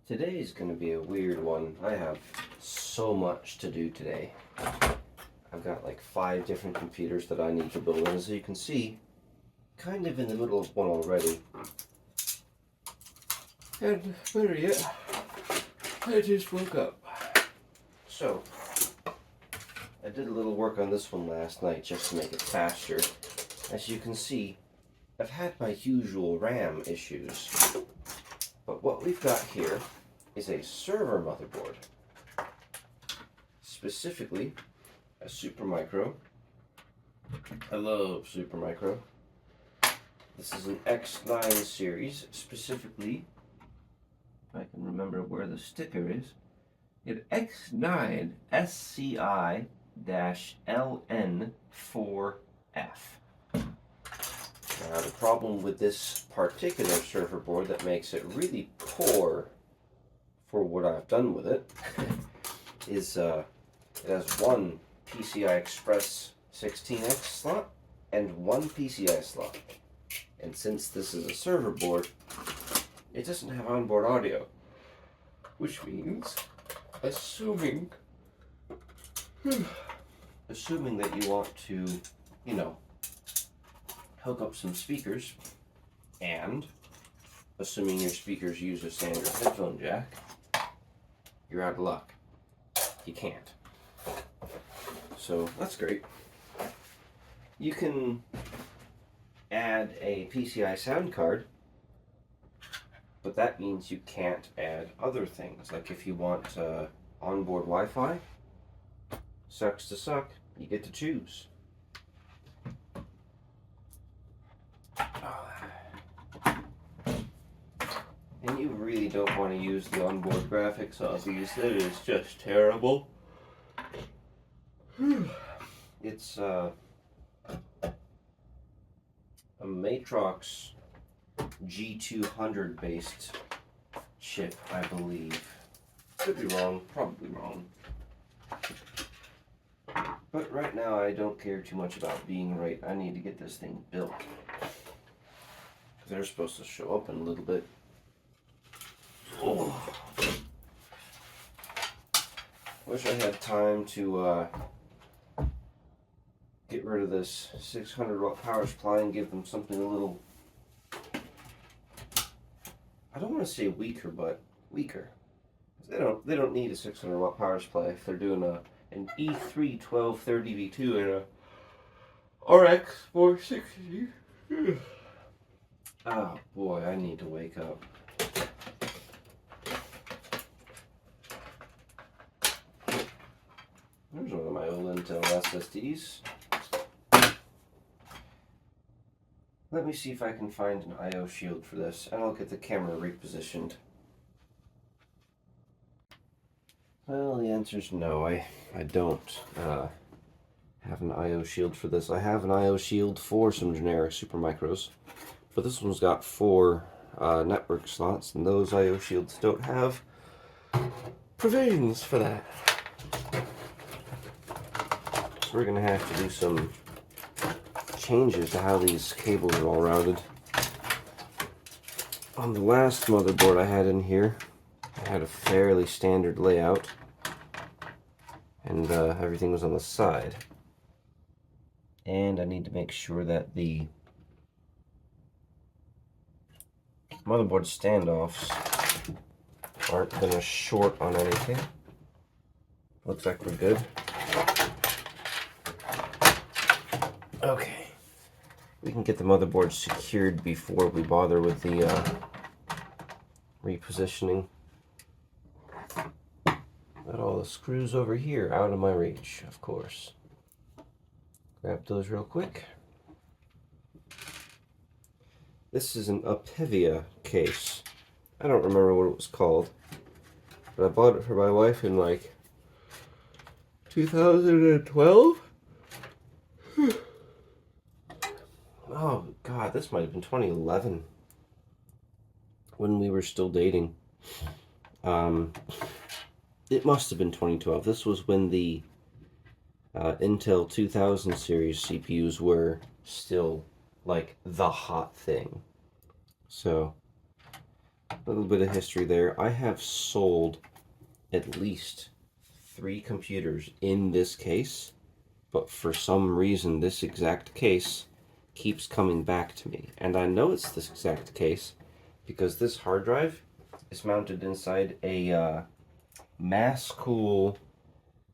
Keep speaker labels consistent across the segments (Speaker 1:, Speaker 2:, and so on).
Speaker 1: Today is going to be a weird one. I have so much to do today. I've got like 5 different computers that I need to build, and as you can see, kind of in the middle of one already. And better yet, I just woke up. So, I did a little work on this one last night just to make it faster. As you can see, I've had my usual RAM issues. But what we've got here is a server motherboard. Specifically, a Supermicro. I love Supermicro. This is an X9 series, specifically, if I can remember where the sticker is, an X9 SCI-LN4F. Now, the problem with this particular server board that makes it really poor for what I've done with it is it has one PCI Express 16X slot and one PCI slot. And since this is a server board, it doesn't have onboard audio, which means assuming that you want to, hook up some speakers, and assuming your speakers use a standard headphone jack, you're out of luck. You can't. So that's great. You can add a PCI sound card, but that means you can't add other things. Like if you want onboard Wi-Fi, sucks to suck, you get to choose. And you really don't want to use the onboard graphics, obviously. It is just terrible. It's a Matrox G200 based chip, I believe. Could be wrong, probably wrong. But right now I don't care too much about being right. I need to get this thing built. They're supposed to show up in a little bit. Oh. Wish I had time to get rid of this 600 watt power supply and give them something a little, I don't want to say weaker, but weaker. They don't need a 600 watt power supply if they're doing an E3 1230 V2 and a RX 460. Oh boy, I need to wake up. There's one of my old Intel SSDs. Let me see if I can find an I/O shield for this, and I'll get the camera repositioned. Well, the answer is no. I don't have an I/O shield for this. I have an I/O shield for some generic Supermicros, but this one's got 4 network slots, and those I/O shields don't have provisions for that. So we're going to have to do some changes to how these cables are all routed. On the last motherboard I had in here, I had a fairly standard layout, and everything was on the side. And I need to make sure that the motherboard standoffs aren't going to short on anything. Looks like we're good. Okay, we can get the motherboard secured before we bother with the repositioning. Got all the screws over here out of my reach, of course. Grab those real quick. This is an Apivia case. I don't remember what it was called, but I bought it for my wife in like 2012? Oh god, this might have been 2011 when we were still dating. It must have been 2012. This was when the Intel 2000 series CPUs were still like the hot thing. So A little bit of history there. I have sold at least 3 computers in this case, but for some reason this exact case keeps coming back to me. And I know it's this exact case because this hard drive is mounted inside a mass-cool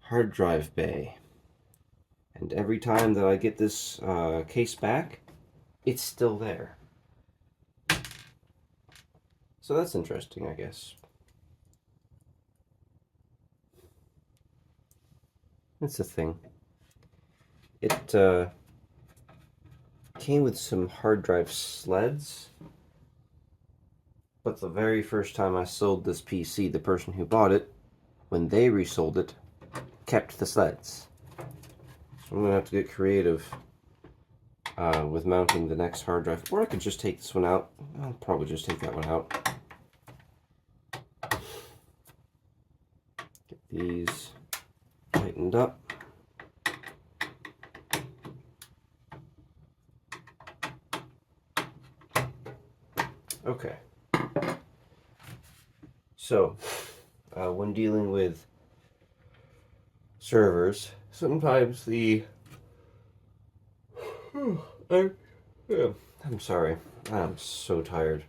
Speaker 1: hard drive bay. And every time that I get this case back, it's still there. So that's interesting, I guess. It's a thing. It came with some hard drive sleds, but the very first time I sold this PC, the person who bought it, when they resold it, kept the sleds. So I'm going to have to get creative with mounting the next hard drive. Or I could just take this one out. I'll probably just take that one out. Get these tightened up. Okay. So, when dealing with servers, sometimes I'm sorry. I'm so tired.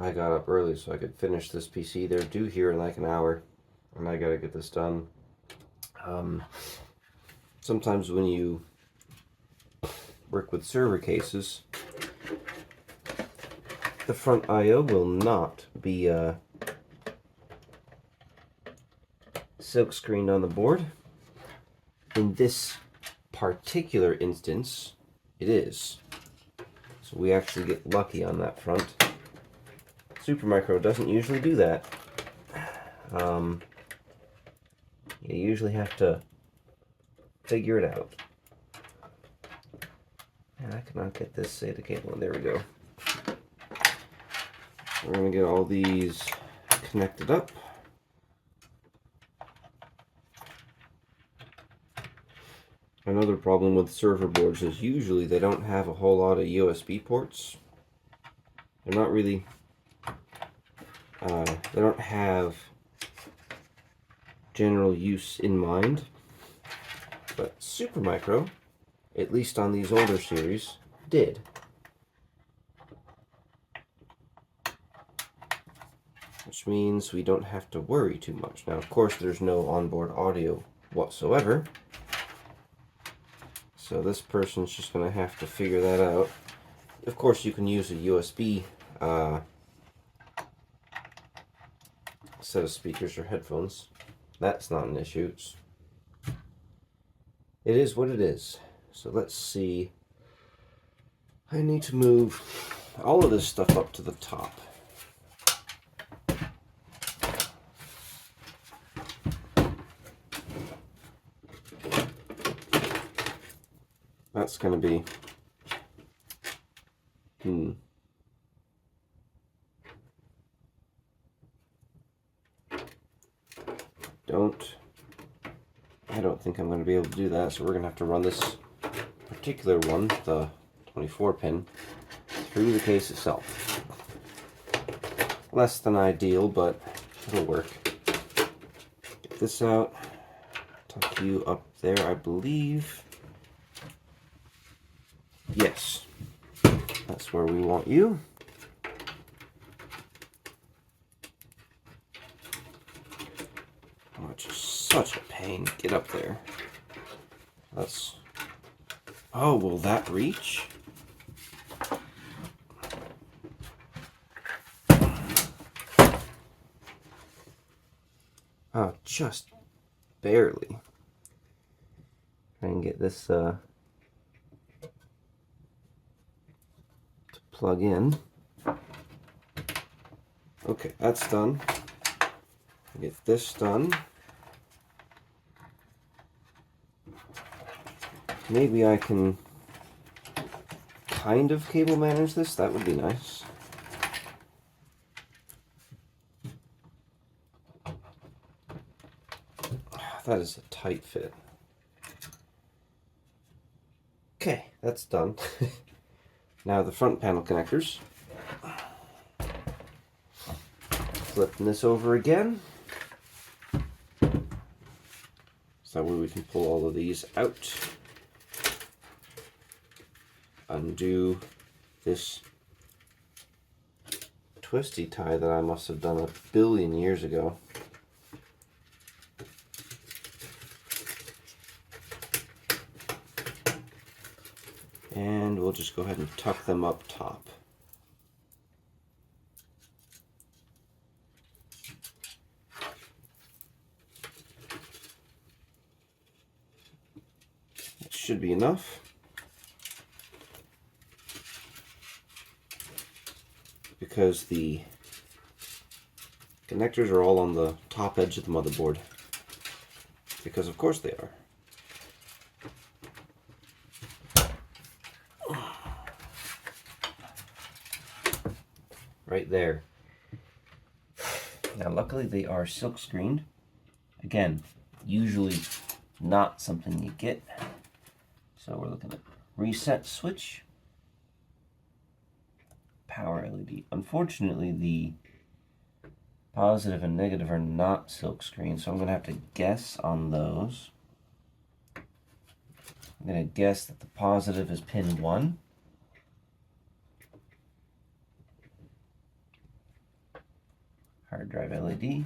Speaker 1: I got up early so I could finish this PC. They're due here in like an hour, and I gotta get this done. Sometimes when you work with server cases, the front I/O will not be silk screened on the board. In this particular instance, it is. So we actually get lucky on that front. Supermicro doesn't usually do that. You usually have to figure it out. And I cannot get this SATA cable in. There we go. We're going to get all these connected up. Another problem with server boards is usually they don't have a whole lot of USB ports. They're not really, they don't have general use in mind. But Supermicro, at least on these older series, did. Which means we don't have to worry too much. Now, of course, there's no onboard audio whatsoever. So this person's just going to have to figure that out. Of course, you can use a USB set of speakers or headphones. That's not an issue. It is what it is. So let's see. I need to move all of this stuff up to the top. That's going to be, I don't think I'm going to be able to do that, so we're going to have to run this particular one, the 24 pin, through the case itself. Less than ideal, but it'll work. Get this out, tuck you up there, I believe. Yes, that's where we want you. Oh, it's just such a pain. Get up there. That's... Oh, will that reach? Oh, just barely. Try and get this plug in. Okay, that's done. Get this done. Maybe I can kind of cable manage this. That would be nice. That is a tight fit. Okay, that's done. Now the front panel connectors. flipping this over again. So that way we can pull all of these out. Undo this twisty tie that I must have done a billion years ago. And we'll just go ahead and tuck them up top. It should be enough. Because the connectors are all on the top edge of the motherboard. Because of course they are. Right there. Now luckily they are silk screened. Again, usually not something you get. So we're looking at reset switch. Power LED. Unfortunately, the positive and negative are not silk screen, so I'm going to have to guess on those. I'm going to guess that the positive is pin 1. Hard drive LED.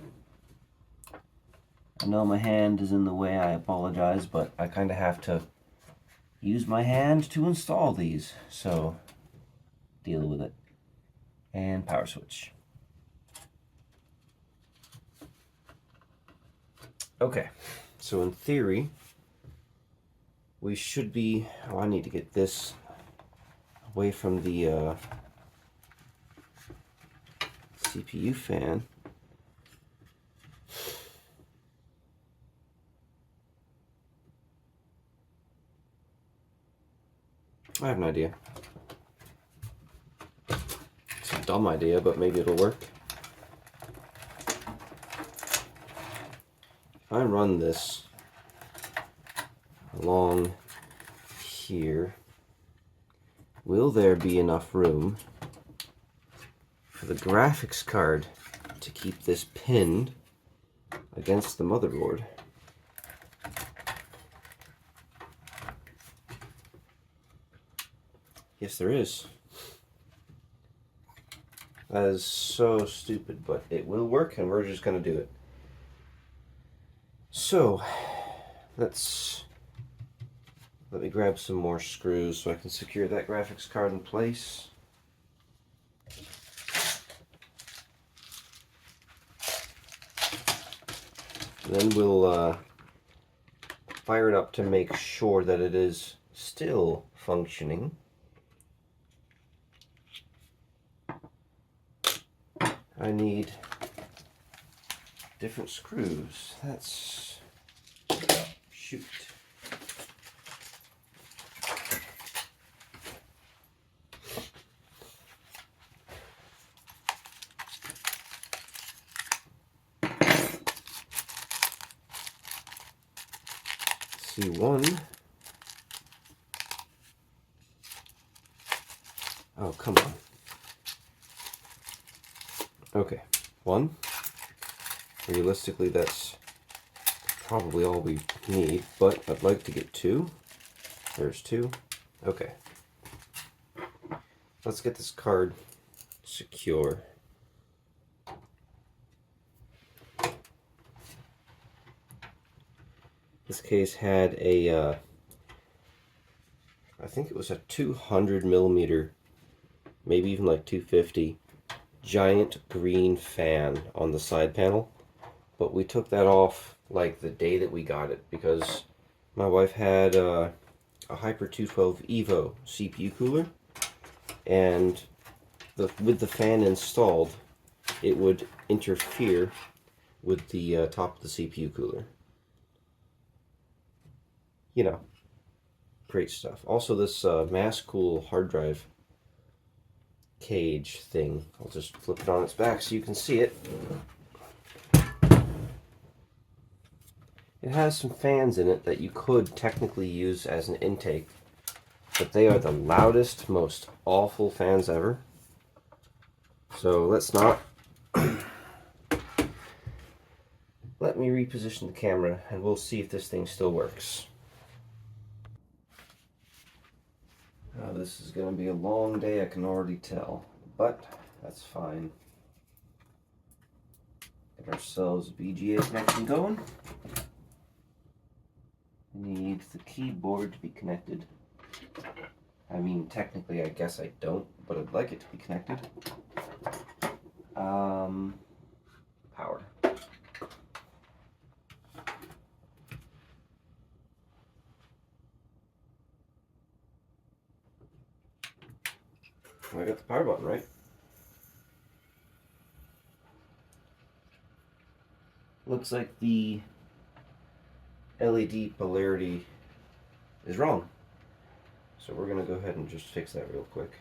Speaker 1: I know my hand is in the way, I apologize, but I kind of have to use my hand to install these, so deal with it. And power switch. Okay, so in theory, we should be, I need to get this away from the CPU fan. I have an idea. It's a dumb idea, but maybe it'll work. If I run this along here, will there be enough room for the graphics card to keep this pinned against the motherboard? Yes, there is. That is so stupid, but it will work, and we're just going to do it. So, let me grab some more screws so I can secure that graphics card in place. Then we'll fire it up to make sure that it is still functioning. I need different screws. That's... shoot. C1. Oh, come on. Okay, 1. Realistically, that's probably all we need, but I'd like to get 2. There's 2. Okay. Let's get this card secure. This case had a, I think it was a 200 millimeter, maybe even like 250, giant green fan on the side panel, but we took that off like the day that we got it because my wife had a Hyper 212 Evo CPU cooler, and with the fan installed, it would interfere with the top of the CPU cooler. You know, great stuff. Also, this mass cool hard drive cage thing, I'll just flip it on its back so you can see it. It has some fans in it that you could technically use as an intake, but they are the loudest, most awful fans ever. So let's not let me reposition the camera and we'll see if this thing still works. This is going to be a long day, I can already tell, but that's fine. Get ourselves a VGA connection going. We need the keyboard to be connected. I mean, technically, I guess I don't, but I'd like it to be connected. Power. I got the power button, right? Looks like the LED polarity is wrong. So we're going to go ahead and just fix that real quick.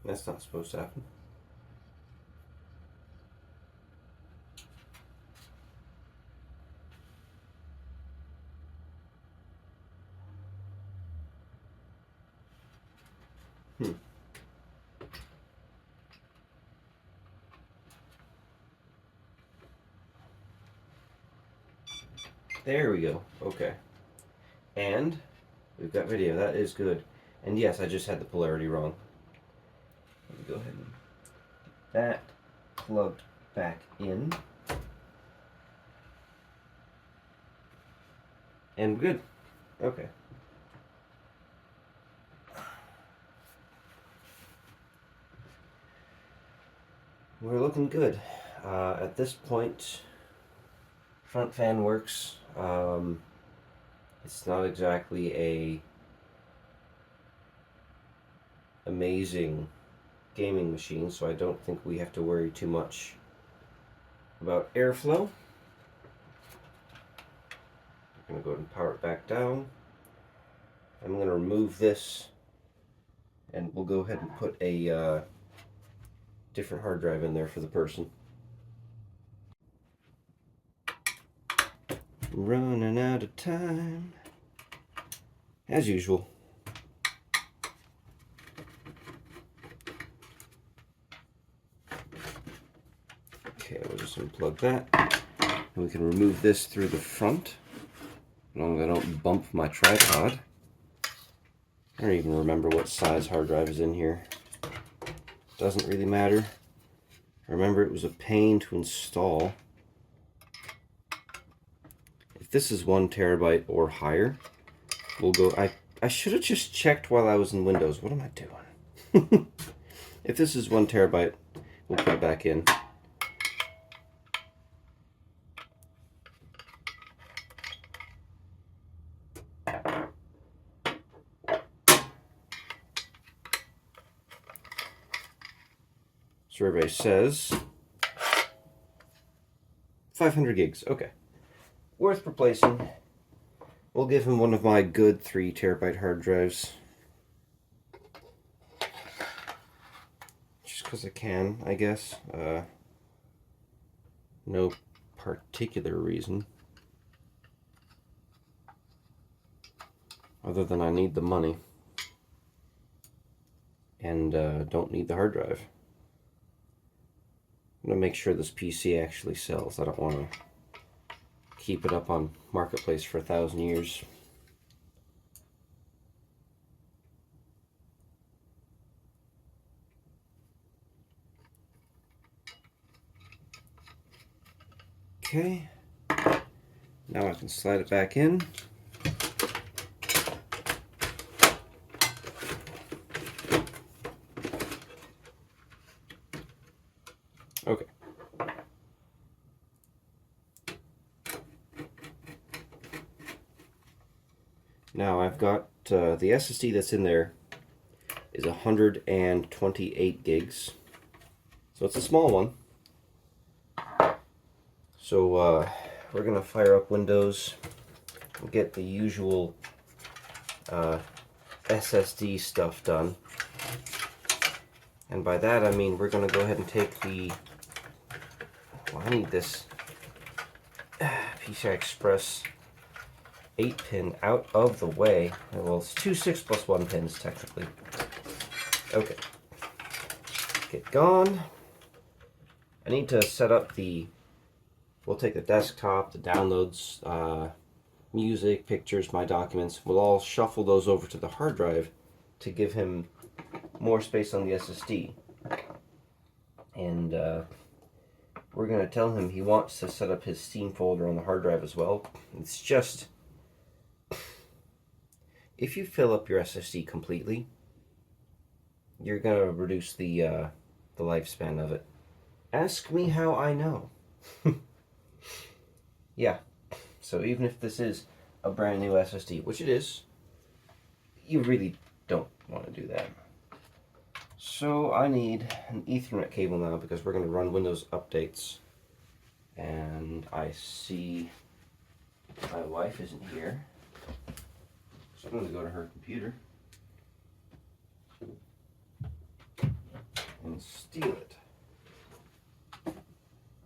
Speaker 1: That's not supposed to happen. There we go. Okay. And we've got video. That is good. And yes, I just had the polarity wrong. Let me go ahead and get that plugged back in. And good. Okay. We're looking good. At this point, front fan works. It's not exactly a amazing gaming machine, so I don't think we have to worry too much about airflow. I'm going to go ahead and power it back down. I'm going to remove this and we'll go ahead and put a different hard drive in there for the person. Running out of time, as usual. Okay, we'll just unplug that. And we can remove this through the front, as long as I don't bump my tripod. I don't even remember what size hard drive is in here. Doesn't really matter. Remember, it was a pain to install. If this is 1 terabyte or higher, we'll go. I should have just checked while I was in Windows. What am I doing? If this is 1 terabyte, we'll put it back in. Survey says 500 gigs. Okay. Worth replacing. We'll give him one of my good 3 terabyte hard drives. Just because I can, I guess. No particular reason. Other than I need the money. And don't need the hard drive. I'm going to make sure this PC actually sells. I don't want to keep it up on Marketplace for 1,000 years. Okay. Now I can slide it back in. Okay. Now I've got the SSD that's in there is 128 gigs. So it's a small one. So we're going to fire up Windows and get the usual SSD stuff done. And by that I mean we're going to go ahead and take the... Well, I need this PCI Express 8-pin out of the way. Well, it's two 6+1 pins technically. Okay. Get gone. I need to set up the, we'll take the desktop, the downloads, music, pictures, my documents. We'll all shuffle those over to the hard drive to give him more space on the SSD. And we're going to tell him he wants to set up his Steam folder on the hard drive as well. It's just, if you fill up your SSD completely, you're going to reduce the lifespan of it. Ask me how I know. Yeah, so even if this is a brand new SSD, which it is, you really don't want to do that. So I need an Ethernet cable now because we're going to run Windows updates. And I see my wife isn't here, so I'm going to go to her computer and steal it.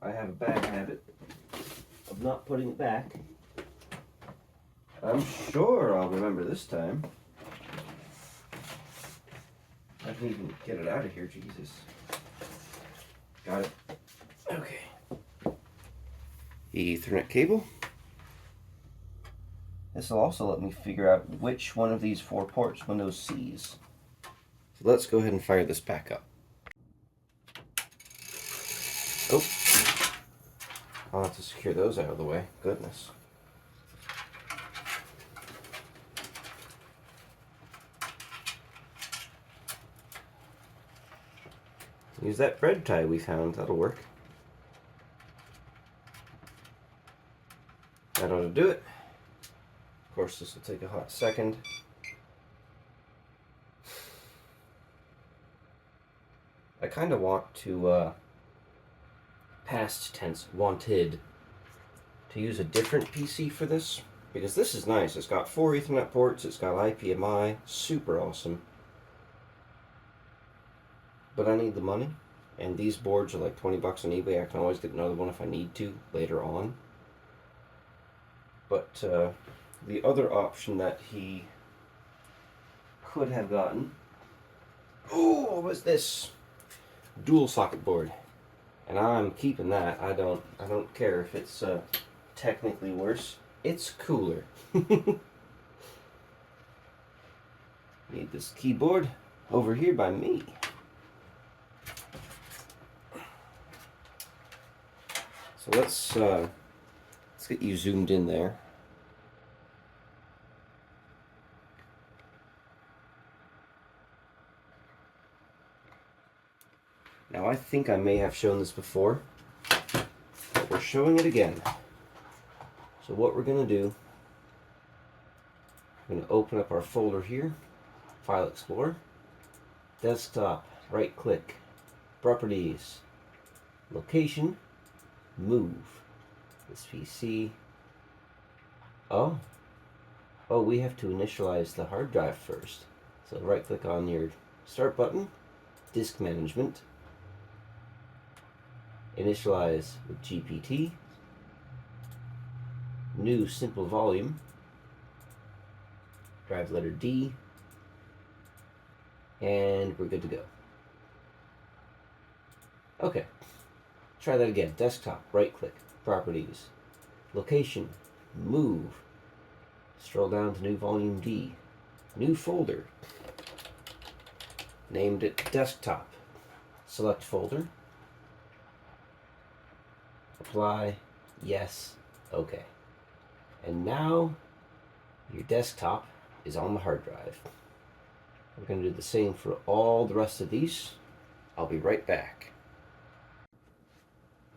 Speaker 1: I have a bad habit of not putting it back. I'm sure I'll remember this time. I can even get it out of here, Jesus. Got it. Okay. Ethernet cable. This will also let me figure out which one of these 4 ports Windows sees. So let's go ahead and fire this back up. Oh. I'll have to secure those out of the way. Goodness. Use that bread tie we found. That'll work. That ought to do it. Of course, this will take a hot second. I kind of want to, past tense, wanted to use a different PC for this, because this is nice. It's got 4 Ethernet ports, it's got IPMI, super awesome. But I need the money, and these boards are like 20 bucks on eBay. I can always get another one if I need to later on. But the other option that he could have gotten, oh, what was this? Dual socket board, and I'm keeping that. I don't care if it's technically worse. It's cooler. Need this keyboard over here by me. So let's get you zoomed in there. Now I think I may have shown this before, but we're showing it again. So what we're going to do, we're going to open up our folder here, File Explorer, Desktop, right click, Properties, Location, Move, this PC. Oh, we have to initialize the hard drive first. So right click on your Start button, Disk Management, Initialize with GPT, New Simple Volume, drive letter D, and we're good to go. Okay, try that again. Desktop, right click, Properties, Location, Move, scroll down to New Volume D, New Folder, named it Desktop, select Folder, Apply, Yes, OK. And now your desktop is on the hard drive. We're going to do the same for all the rest of these. I'll be right back.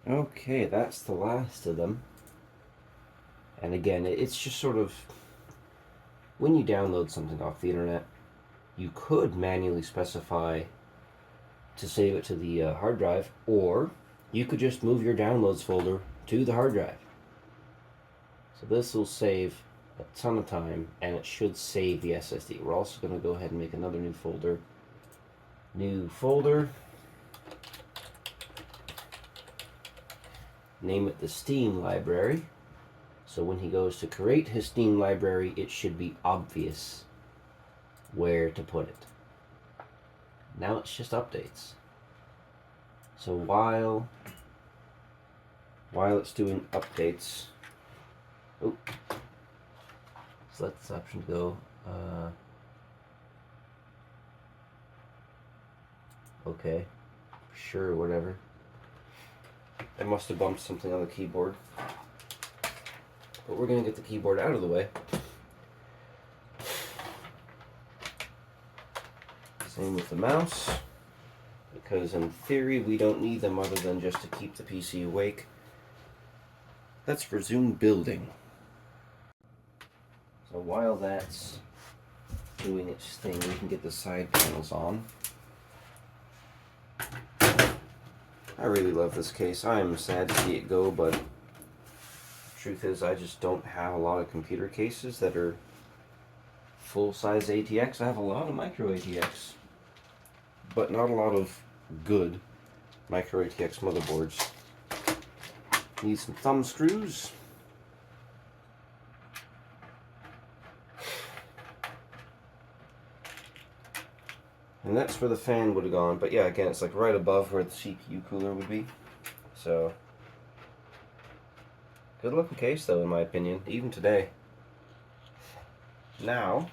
Speaker 1: Okay, that's the last of them. And again, it's just sort of, when you download something off the internet, you could manually specify to save it to the hard drive, or you could just move your downloads folder to the hard drive. So this will save a ton of time, and it should save the SSD. We're also going to go ahead and make another new folder. New folder. Name it the Steam library. So when he goes to create his theme library, it should be obvious where to put it. Now it's just updates. So while it's doing updates, oh, let's let this option go. Okay, sure, whatever. I must have bumped something on the keyboard. But we're going to get the keyboard out of the way. Same with the mouse, because in theory we don't need them other than just to keep the PC awake. Let's resume building. So while that's doing its thing, we can get the side panels on. I really love this case. I am sad to see it go, but truth is I just don't have a lot of computer cases that are full-size ATX. I have a lot of micro ATX, but not a lot of good micro ATX motherboards. Need some thumb screws. And that's where the fan would have gone, but yeah, again, it's like right above where the CPU cooler would be. So, good looking case though, in my opinion, even today. Now,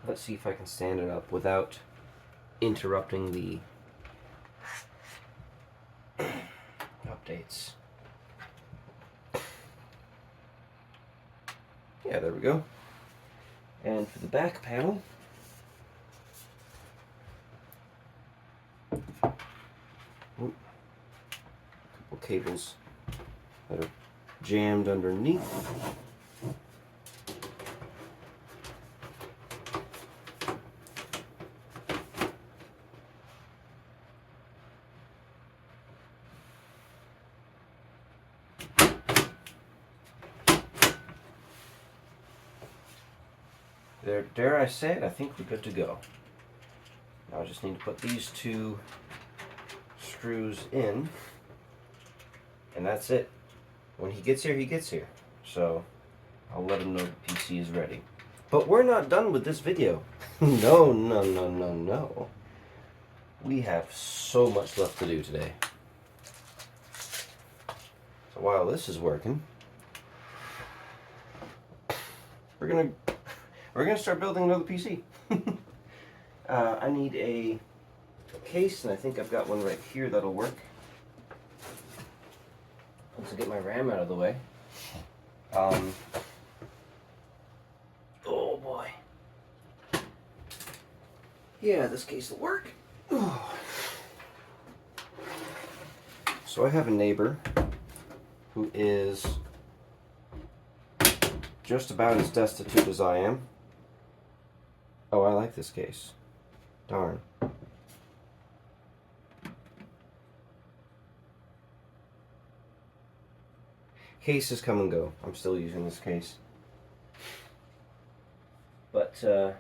Speaker 1: let's see if I can stand it up without interrupting the updates. Yeah, there we go. And for the back panel, couple cables that are jammed underneath. There, dare I say it, I think we're good to go. Now I just need to put these two screws in, and that's it. When he gets here, he gets here. So I'll let him know the PC is ready. But we're not done with this video. No, no, no, no, no. We have so much left to do today. So while this is working, we're gonna start building another PC. I need a case, and I think I've got one right here that'll work. Once I get my RAM out of the way. Oh boy. Yeah, this case will work. So I have a neighbor who is just about as destitute as I am. Oh, I like this case. Darn. Cases come and go. I'm still using this case. But, so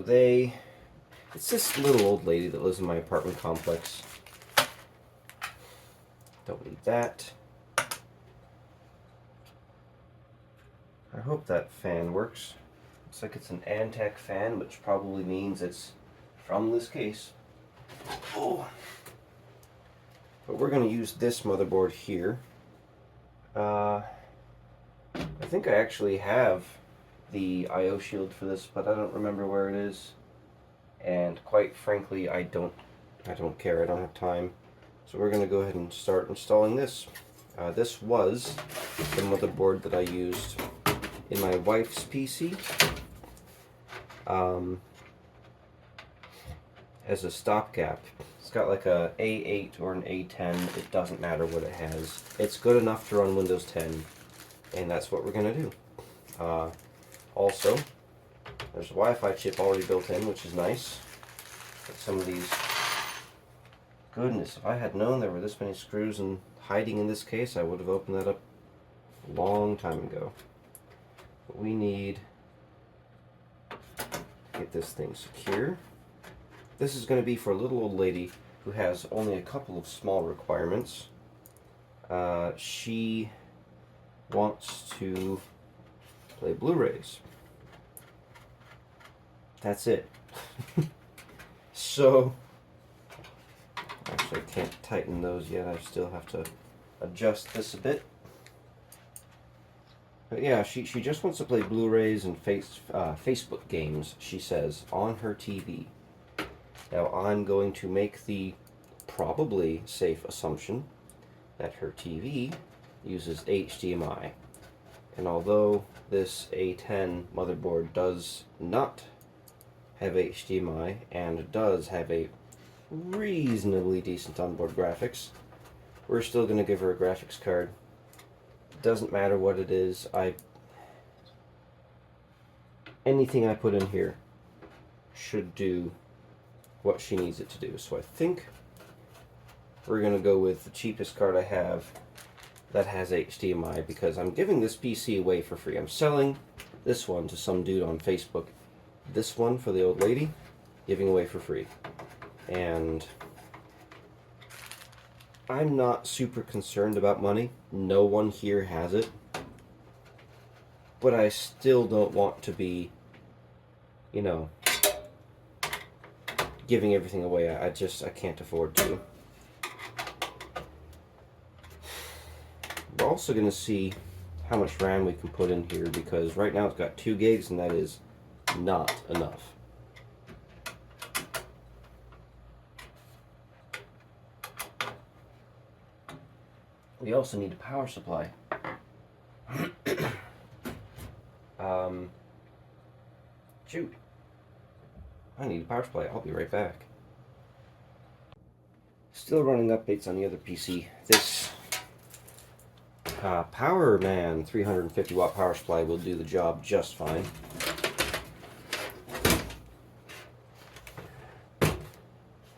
Speaker 1: it's this little old lady that lives in my apartment complex. Don't need that. I hope that fan works. Looks like it's an Antec fan, which probably means it's from this case. Oh. But we're going to use this motherboard here. I think I actually have the I/O shield for this, but I don't remember where it is. And quite frankly, I don't care. I don't have time. So we're going to go ahead and start installing this. This was the motherboard that I used in my wife's PC as a stopgap. It's got like a A8 or an A10. It doesn't matter what it has. It's good enough to run Windows 10, and that's what we're going to do. Also, there's a Wi-Fi chip already built in, which is nice. But some of these... Goodness, if I had known there were this many screws and hiding in this case, I would have opened that up a long time ago. But we need to get this thing secure. This is going to be for a little old lady who has only a couple of small requirements. She wants to play Blu-rays. That's it. So, actually I can't tighten those yet. I still have to adjust this a bit. But yeah, she just wants to play Blu-rays and Facebook games, she says, on her TV. Now I'm going to make the probably safe assumption that her TV uses HDMI. And although this A10 motherboard does not have HDMI and does have a reasonably decent onboard graphics, we're still going to give her a graphics card. Doesn't matter what it is. Anything I put in here should do what she needs it to do. So I think we're going to go with the cheapest card I have that has HDMI, because I'm giving this PC away for free. I'm selling this one to some dude on Facebook. This one for the old lady, giving away for free. And I'm not super concerned about money. No one here has it. But I still don't want to be, you know, giving everything away. I can't afford to. We're also going to see how much RAM we can put in here, because right now it's got 2 gigs and that is not enough. We also need a power supply. Shoot. I need a power supply. I'll be right back. Still running updates on the other PC. This Power Man 350 watt power supply will do the job just fine. I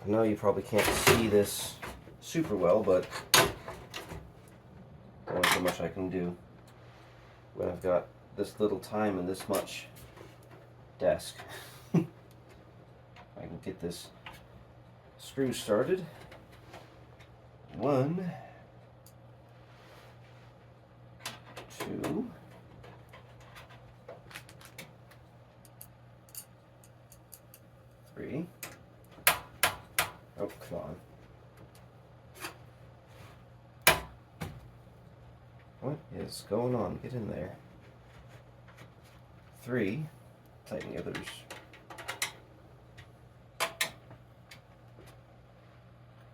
Speaker 1: know you probably can't see this super well, but only so much I can do when I've got this little time and this much desk. I can get this screw started. 1, 2, 3. Oh, come on. What is going on? Get in there. 3. Tighten the others.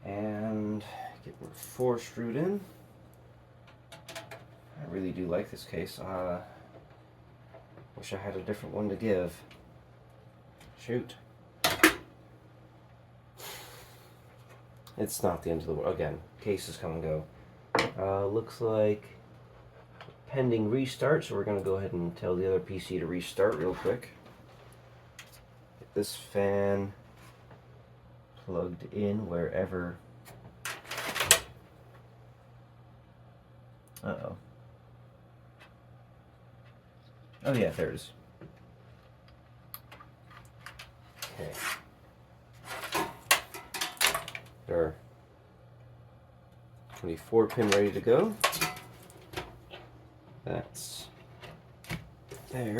Speaker 1: And get number 4 screwed in. I really do like this case. Wish I had a different one to give. Shoot. It's not the end of the world. Again, cases come and go. Looks like pending restart, so we're going to go ahead and tell the other PC to restart real quick. Get this fan plugged in wherever. Uh-oh. Oh yeah, there it is. Okay. Our 24 pin ready to go. That's there.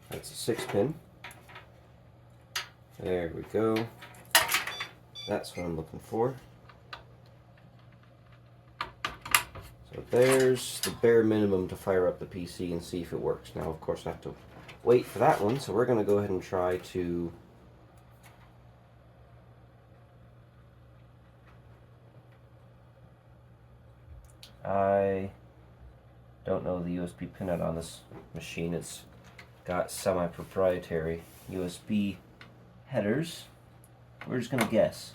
Speaker 1: That's a 6 pin. There we go. That's what I'm looking for. So there's the bare minimum to fire up the PC and see if it works. Now, of course, I have to wait for that one, so we're going to go ahead and try to I don't know the USB pinout on this machine. It's got semi-proprietary USB headers. We're just going to guess.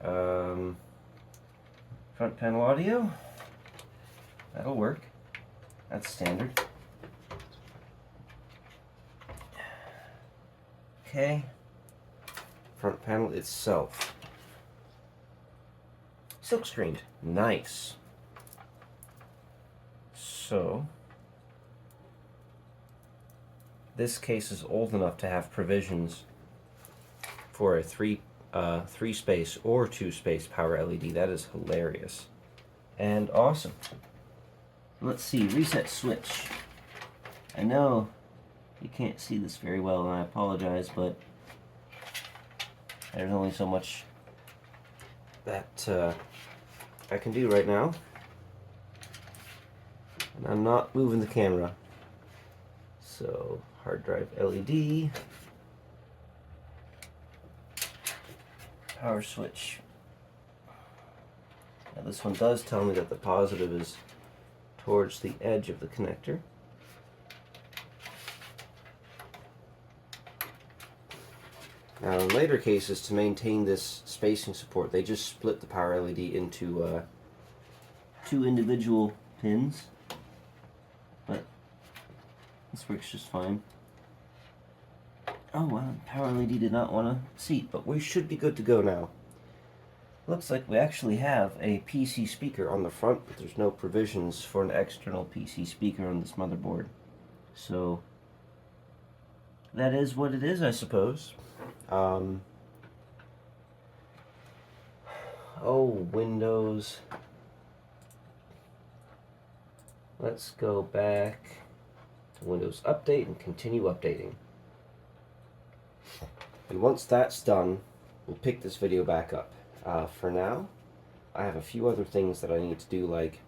Speaker 1: Front panel audio. That'll work. That's standard. Okay. Front panel itself. Silk screened. Nice. So, this case is old enough to have provisions for a 3 3-space or 2-space power LED. That is hilarious and awesome. Let's see, reset switch. I know you can't see this very well, and I apologize, but there's only so much that I can do right now. And I'm not moving the camera. So, hard drive LED. Power switch. Now this one does tell me that the positive is towards the edge of the connector. Now in later cases, to maintain this spacing support, they just split the power LED into 2 individual pins, but this works just fine. Oh wow, power LED did not want a seat, but we should be good to go now. Looks like we actually have a PC speaker on the front, but there's no provisions for an external PC speaker on this motherboard. So that is what it is, I suppose. Windows. Let's go back to Windows Update and continue updating. And once that's done, we'll pick this video back up. For now, I have a few other things that I need to do, like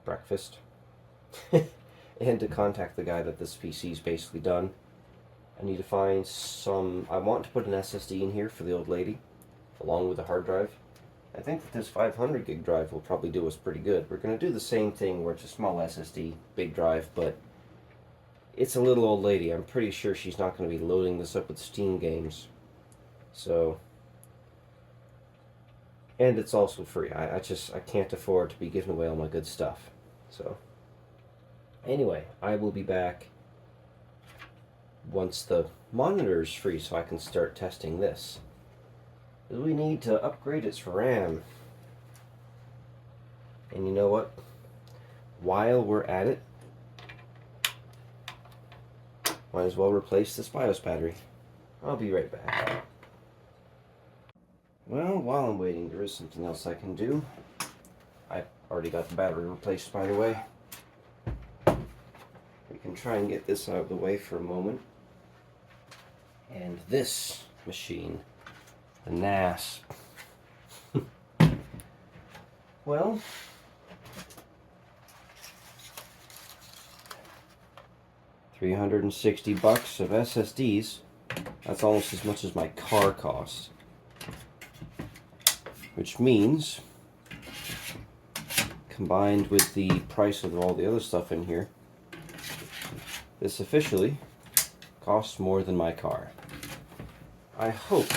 Speaker 1: breakfast, and to contact the guy that this PC is basically done. I need to find some. I want to put an SSD in here for the old lady, along with a hard drive. I think that this 500 gig drive will probably do us pretty good. We're going to do the same thing where it's a small SSD, big drive, but it's a little old lady. I'm pretty sure she's not going to be loading this up with Steam games. So, and it's also free. I can't afford to be giving away all my good stuff. So, anyway, I will be back once the monitor is free so I can start testing this. We need to upgrade its RAM. And you know what? While we're at it, might as well replace this BIOS battery. I'll be right back. Well, while I'm waiting, there is something else I can do. I already got the battery replaced, by the way. We can try and get this out of the way for a moment. And this machine, the NAS. Well, $360 of SSDs. That's almost as much as my car costs. Which means, combined with the price of all the other stuff in here, this officially costs more than my car. I hope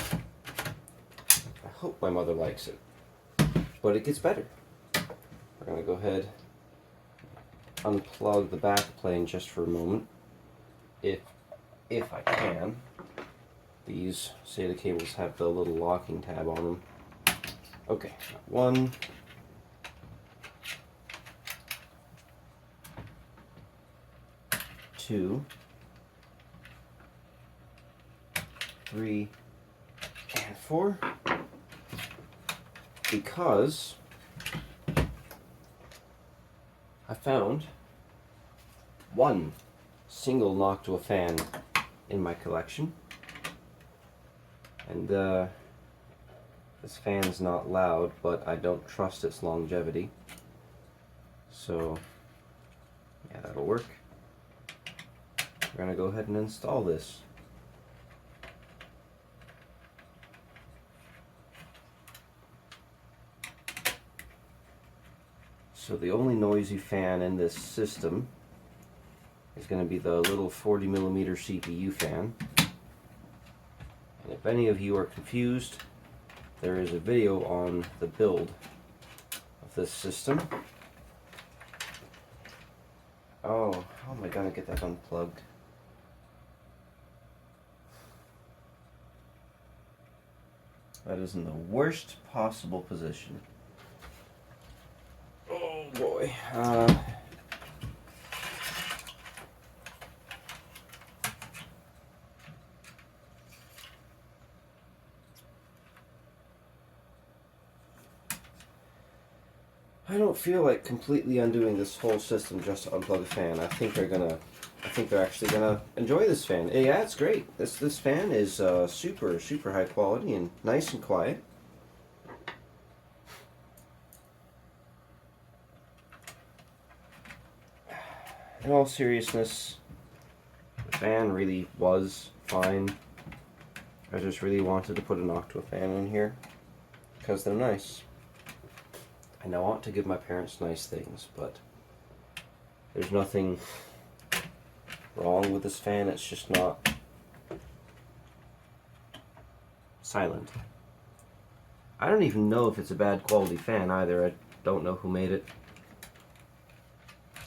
Speaker 1: my mother likes it. But it gets better. We're going to go ahead, unplug the back plane just for a moment. If I can. These SATA cables have the little locking tab on them. Okay, 1, 2, 3, and 4. Because I found one single Noctua fan in my collection, and this fan's not loud, but I don't trust its longevity, so yeah, that'll work. We're gonna go ahead and install this. So the only noisy fan in this system is going to be the little 40mm CPU fan. And if any of you are confused, there is a video on the build of this system. Oh, how am I going to get that unplugged? That is in the worst possible position. Oh boy. I don't feel like completely undoing this whole system just to unplug a fan. I think they're actually gonna enjoy this fan. Yeah, it's great. This fan is super high quality and nice and quiet. In all seriousness, the fan really was fine. I just really wanted to put an Octo fan in here because they're nice. And I want to give my parents nice things, but there's nothing wrong with this fan. It's just not silent. I don't even know if it's a bad quality fan either. I don't know who made it.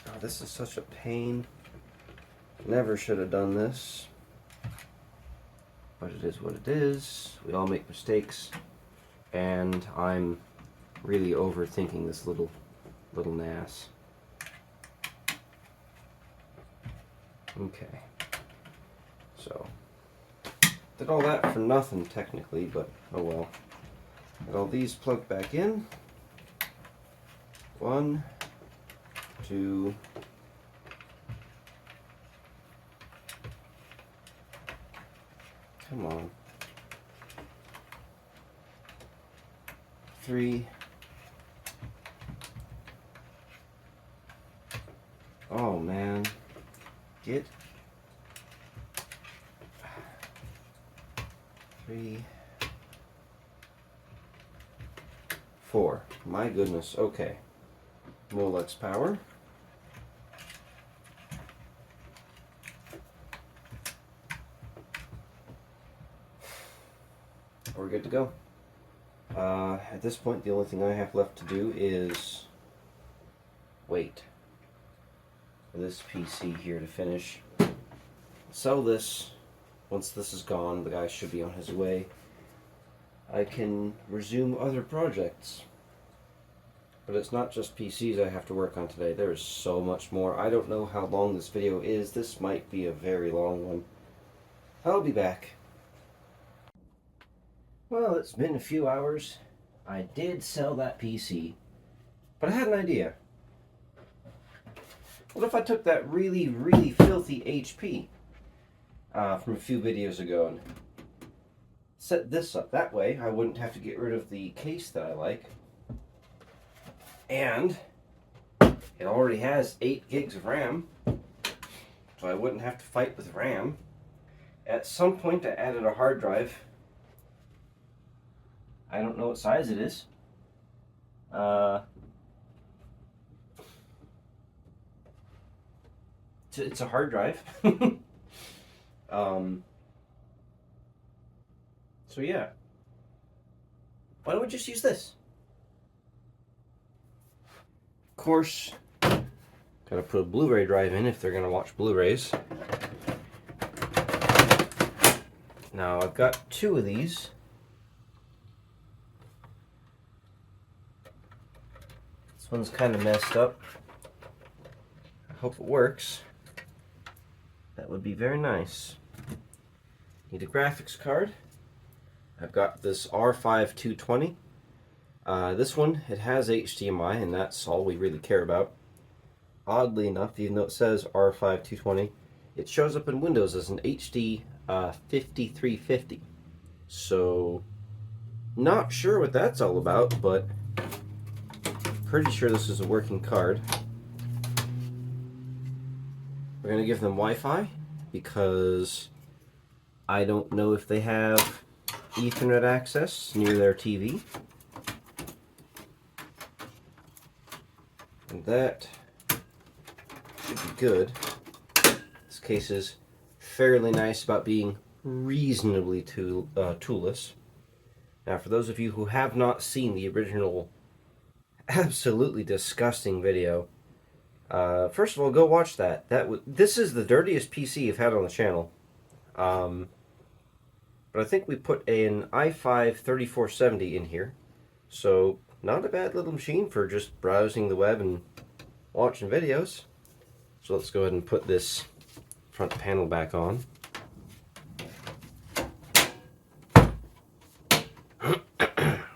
Speaker 1: Oh, this is such a pain. Never should have done this. But it is what it is. We all make mistakes. And I'm really overthinking this little NAS. Okay. So, did all that for nothing technically, but oh well. Got all these plugged back in. 1, 2, come on. 3. Oh man. Get 3, 4. My goodness. Okay. Molex power. We're good to go. At this point, the only thing I have left to do is wait for this PC here to finish. Sell this. Once this is gone, the guy should be on his way. I can resume other projects. But it's not just PCs I have to work on today. There is so much more. I don't know how long this video is. This might be a very long one. I'll be back. Well, it's been a few hours. I did sell that PC, but I had an idea. What if I took that really filthy HP from a few videos ago and set this up? That way I wouldn't have to get rid of the case that I like. And it already has 8 gigs of RAM, so I wouldn't have to fight with RAM. At some point I added a hard drive. I don't know what size it is. It's a hard drive. So yeah. Why don't we just use this? Of course, gotta put a Blu-ray drive in if they're gonna watch Blu-rays. Now I've got 2 of these. This one's kind of messed up. I hope it works. That would be very nice. Need a graphics card. I've got this R5-220. This one, it has HDMI, and that's all we really care about. Oddly enough, even though it says R5-220, it shows up in Windows as an HD 5350. So, not sure what that's all about, but pretty sure this is a working card. We're going to give them Wi-Fi because I don't know if they have Ethernet access near their TV. And that should be good. This case is fairly nice about being reasonably toolless. Now, for those of you who have not seen the original absolutely disgusting video, first of all, go watch that. This is the dirtiest PC you've had on the channel. But I think we put an i5-3470 in here, so not a bad little machine for just browsing the web and watching videos. So let's go ahead and put this front panel back on.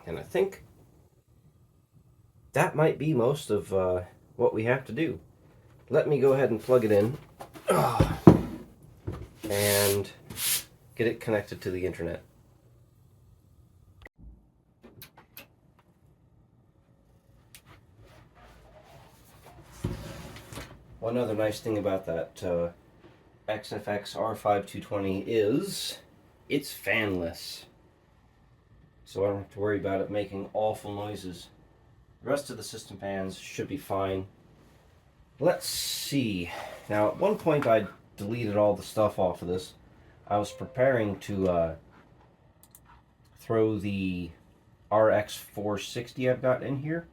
Speaker 1: And I think that might be most of what we have to do. Let me go ahead and plug it in and get it connected to the internet. One other nice thing about that XFX R5220 is it's fanless, so I don't have to worry about it making awful noises. The rest of the system fans should be fine. Let's see. Now, at one point I deleted all the stuff off of this. I was preparing to throw the RX 460 I've got in here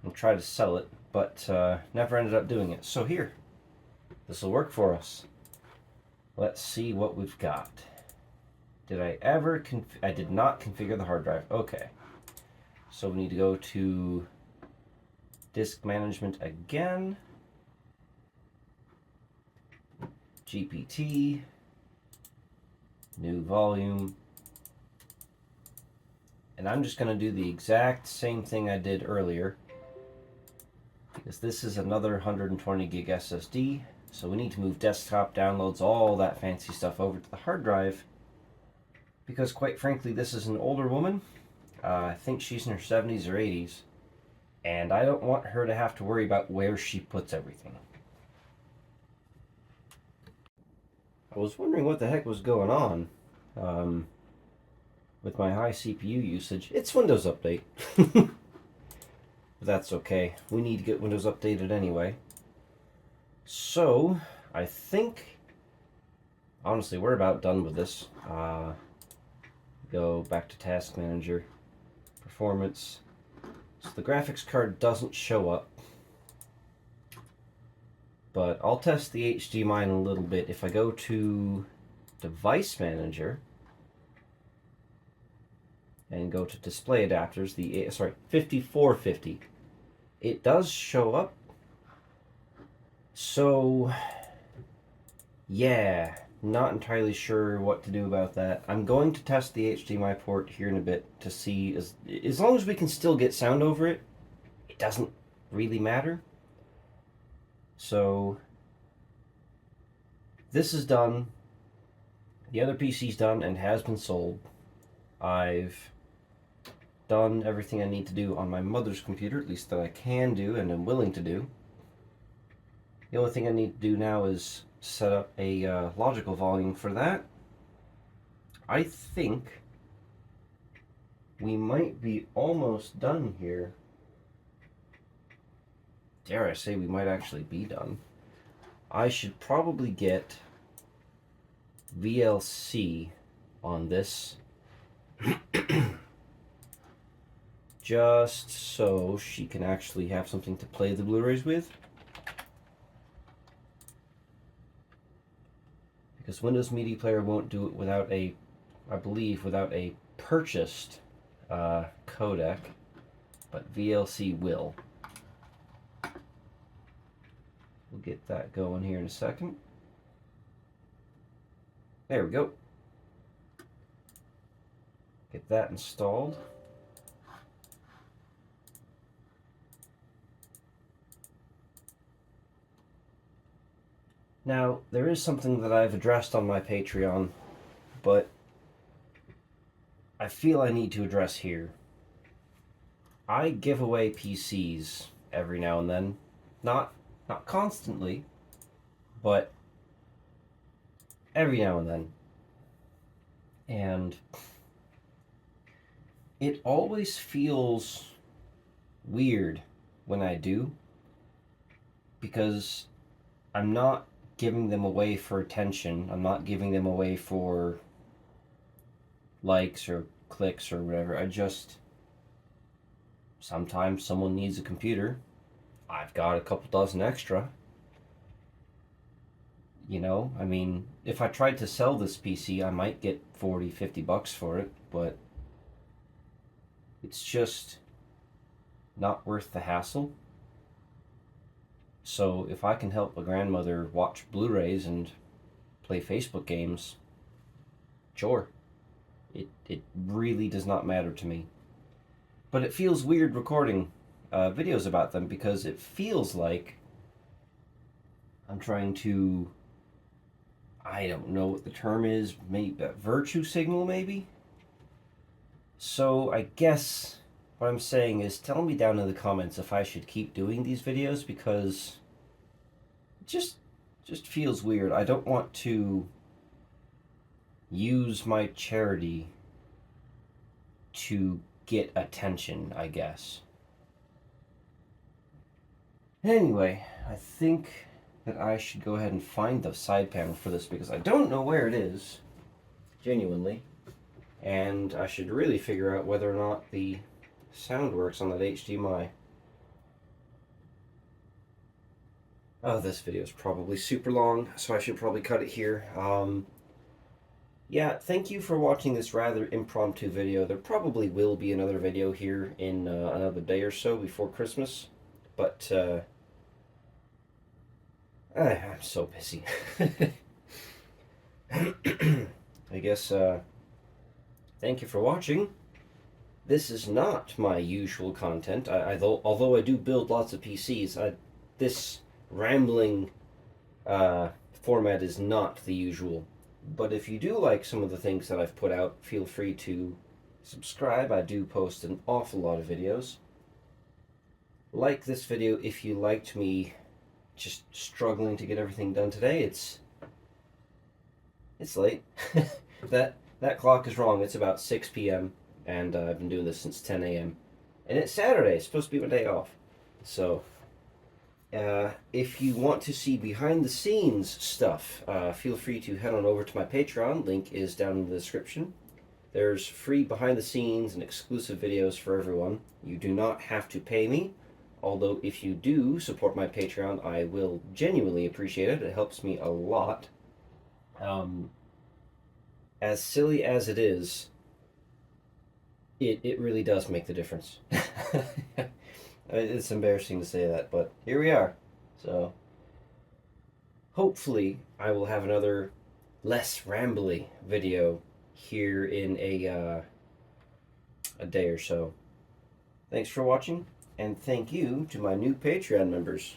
Speaker 1: and try to sell it, but never ended up doing it. So here, this will work for us. Let's see what we've got. Did I ever I did not configure the hard drive. Okay. So we need to go to disk management again. GPT. New volume. And I'm just going to do the exact same thing I did earlier, because this is another 120 gig SSD. So we need to move desktop downloads, all that fancy stuff over to the hard drive, because quite frankly, this is an older woman. I think she's in her 70s or 80s, and I don't want her to have to worry about where she puts everything. I was wondering what the heck was going on with my high CPU usage. It's Windows Update. But that's okay. We need to get Windows updated anyway. So, I think, honestly, we're about done with this. Go back to Task Manager, Performance. So the graphics card doesn't show up, but I'll test the HDMI in a little bit. If I go to Device Manager and go to Display Adapters, 5450, it does show up. So, yeah, not entirely sure what to do about that. I'm going to test the HDMI port here in a bit to see, as long as we can still get sound over it, it doesn't really matter. So, this is done. The other PC's done and has been sold. I've done everything I need to do on my mother's computer, at least that I can do and am willing to do. The only thing I need to do now is set up a logical volume for that. I think we might be almost done here. Dare I say we might actually be done. I should probably get VLC on this just so she can actually have something to play the Blu-rays with. Because Windows Media Player won't do it without I believe, without a purchased codec, but VLC will. We'll get that going here in a second. There we go. Get that installed. Now, there is something that I've addressed on my Patreon, but I feel I need to address here. I give away PCs every now and then. Not constantly, but every now and then. And it always feels weird when I do, because I'm not giving them away for attention. I'm not giving them away for likes or clicks or whatever. Sometimes someone needs a computer. I've got a couple dozen extra. You know, I mean, if I tried to sell this PC, I might get 40, 50 bucks for it, but it's just not worth the hassle. So if I can help a grandmother watch Blu-rays and play Facebook games, sure. It really does not matter to me. But it feels weird recording videos about them because it feels like I'm trying to, I don't know what the term is, maybe virtue signal maybe? So I guess what I'm saying is tell me down in the comments if I should keep doing these videos because it just feels weird. I don't want to use my charity to get attention, I guess. Anyway, I think that I should go ahead and find the side panel for this because I don't know where it is, genuinely. And I should really figure out whether or not the sound works on that HDMI. Oh, this video is probably super long, so I should probably cut it here. Yeah, thank you for watching this rather impromptu video. There probably will be another video here in another day or so before Christmas, but I'm so busy. I guess, thank you for watching. This is not my usual content. Although I do build lots of PCs, this rambling format is not the usual. But if you do like some of the things that I've put out, feel free to subscribe. I do post an awful lot of videos. Like this video if you liked me just struggling to get everything done today. It's late. That clock is wrong. It's about 6 p.m. and I've been doing this since 10 a.m. And it's Saturday. It's supposed to be my day off. So if you want to see behind the scenes stuff, feel free to head on over to my Patreon. Link is down in the description. There's free behind the scenes and exclusive videos for everyone. You do not have to pay me, although if you do support my Patreon, I will genuinely appreciate it. It helps me a lot. As silly as it is, it really does make the difference. It's embarrassing to say that, but here we are. So, hopefully, I will have another less rambly video here in a day or so. Thanks for watching, and thank you to my new Patreon members.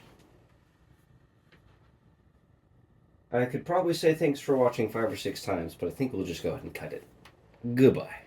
Speaker 1: I could probably say thanks for watching 5 or 6 times, but I think we'll just go ahead and cut it. Goodbye.